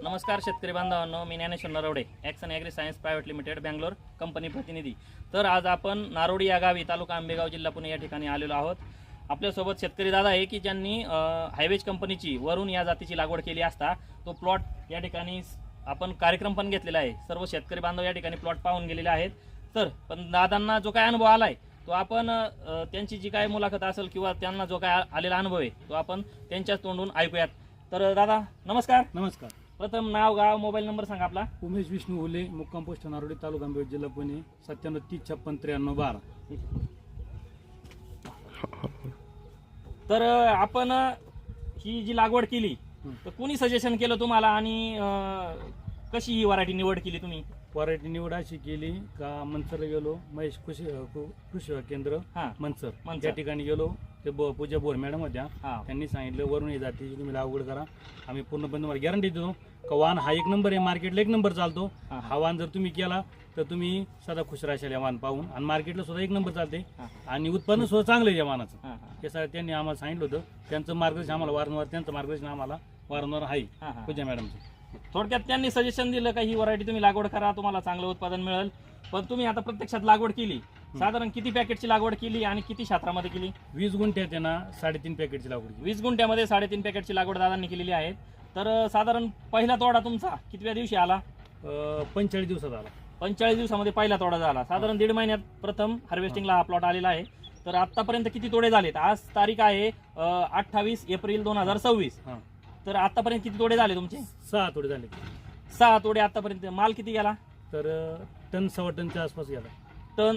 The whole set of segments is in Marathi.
नमस्कार शेतकरी बांधवांनो, मी Dnyaneshwar Narawade, Axon agri science private limited Bangalore company प्रतिनिधी। तर आज आपण नारोडी या गावी तालुका आंबेगाव जिल्हा पुणे या ठिकाणी आलेलो आहोत। आपल्यासोबत शेतकरी दादा आहे की ज्यांनी हायवेज कंपनीची वरून या जातीची लागवड केली असता तो प्लॉट या ठिकाणी आपण कार्यक्रम पण घेतलेला आहे। सर्व शेतकरी बांधव या ठिकाणी प्लॉट पाहून गेलेले आहेत। तर पण दादांना जो काय अनुभव आलाय तो आपण त्यांची जी काय मुलाखत असेल किंवा त्यांना जो काय आलेला अनुभव आहे तो आपण त्यांच्याच तोंडून ऐकूयात। तर दादा नमस्कार। नमस्कार। प्रथम नाव, गाव, मोबाईल नंबर सांगा आपला। उमेश विष्णू हुले, मुक्काम पोस्ट नारोडी, तालुका आंबेगाव, जिल्हा पुणे, 9730569312। तर आपण ही जी लागवड केली तर कोणी सजेशन केलं तुम्हाला आणि कशी ही व्हरायटी निवड केली तुम्ही? व्हरायटी निवड अशी केली का मनसरला गेलो, महेश कृषी केंद्र मनसर या ठिकाणी गेलो। ते पूजा बोर मॅडम होत्या, त्यांनी सांगितलं वरून ही जातीची तुम्ही लागवड करा, आम्ही पूर्णपणे तुम्हाला गॅरंटी देतो का वाहन हा 1 नंबर आहे, मार्केटला 1 नंबर चालतो। हा वाहन जर तुम्ही केला तर तुम्ही सदा खुश राहाल या वाहन पाहून, आणि मार्केटला सुद्धा 1 नंबर चालते आणि उत्पन्न सुद्धा चांगलं आहे या वाहनाचं। हे सगळं त्यांनी आम्हाला सांगितलं होतं। त्यांचं मार्गदर्शन आम्हाला वारंवार, त्यांचं मार्गदर्शन आम्हाला वारंवार आहे पूजा मॅडमचं। थोडक्यात त्यांनी सजेशन दिलं का ही व्हरायटी तुम्ही लागवड करा, तुम्हाला चांगलं उत्पादन मिळेल। पण तुम्ही आता प्रत्यक्षात लागवड केली, साधारण किती पॅकेटची लागवड केली आणि किती क्षेत्रामध्ये केली? 20 गुंठ्यात त्यांना 3.5 पॅकेटची लागवड केली। 20 गुंठ्यामध्ये 3.5 पॅकेटची लागवड दादांनी केलेली आहे। तर साधारण पहिला तोडा तुमचा कितव्या दिवशी आला? 45 दिवसात आला। 45 दिवसामध्ये पहिला तोडा झाला। साधारण 1.5 महिन्यात प्रथम हार्वेस्टिंगला हा प्लॉट आलेला आहे। तर आतापर्यंत किती तोडे झालेत? आज तारीख आहे 28 एप्रिल 2026। तर आतापर्यंत किती तोडे झाले तुमचे? 6 तोडे झाले। 6 तोडे आतापर्यंत। माल किती गेला? तर टन 1.25 टनच्या आसपास गेला।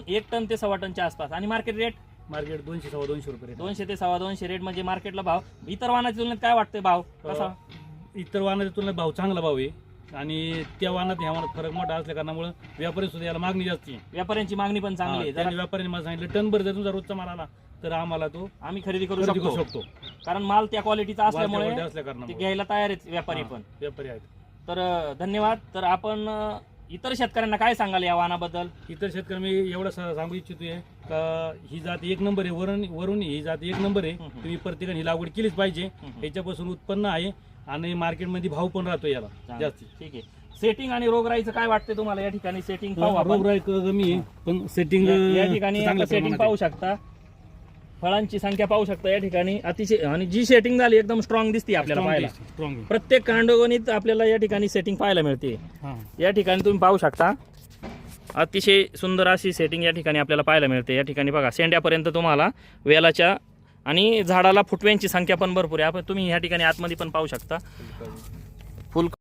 1 टन ते 1.25 टनच्या आसपास। आणि मार्केट रेट? मार्केट 200 सव्वा 200 रुपये। 200 ते 250 रेट म्हणजे मार्केटला भाव। इतर वाहनाच्या तुलनेत काय वाटतंय भाव कसा? इतर वाहनाच्या तुलनेत भाव चांगला भाव आहे, आणि त्या वाहनात ह्या वाहनात फरक मोठा असल्या कारणामुळे व्यापारी सुद्धा याला मागणी जास्त आहे। व्यापाऱ्यांची मागणी पण चांगली आहे। त्यांनी व्यापाऱ्यांनी मला सांगितलं टन भर जर तुमचा रोजचा माल आला तर आम्हाला तो आम्ही खरेदी करू शकतो, कारण माल त्या क्वालिटीचा असल्यामुळे ते घ्यायला तयार आहेत व्यापारी पण। व्यापारी आहेत। तर धन्यवाद। तर आपण इतर शेतकऱ्यांना काय सांगाल या वाहनाबद्दल? इतर शेतकऱ्यांना मी एवढं सांगू इच्छितोय का ही जात 1 नंबर आहे, वरून ही जात 1 नंबर आहे। तुम्ही प्रत्येकाने ही लागवड केलीच पाहिजे। याच्यापासून उत्पन्न आहे आणि मार्केटमध्ये भाव पण राहतो याला जास्त। ठीक आहे। सेटिंग आणि रोगराईचं काय वाटतं तुम्हाला? या ठिकाणी सेटिंग रोगराई कमी आहे, पण सेटिंग या ठिकाणी सेटिंग पाहू शकता, फळांची संख्या पाहू शकता या ठिकाणी अतिशय, आणि जी सेटिंग झाली एकदम स्ट्रॉंग दिसते आपल्याला पाहायला। प्रत्येक कांडगणित आपल्याला या ठिकाणी सेटिंग पाहायला मिळते। या ठिकाणी तुम्ही पाहू शकता अतिशय सुंदर अशी सेटिंग या ठिकाणी आपल्याला पाहायला मिळते। या ठिकाणी बघा शेंड्यापर्यंत तुम्हाला वेलाच्या आणि झाडाला फुटव्यांची संख्या पण भरपूर आहे। आपण तुम्ही या ठिकाणी आतमध्ये पण पाहू शकता फुल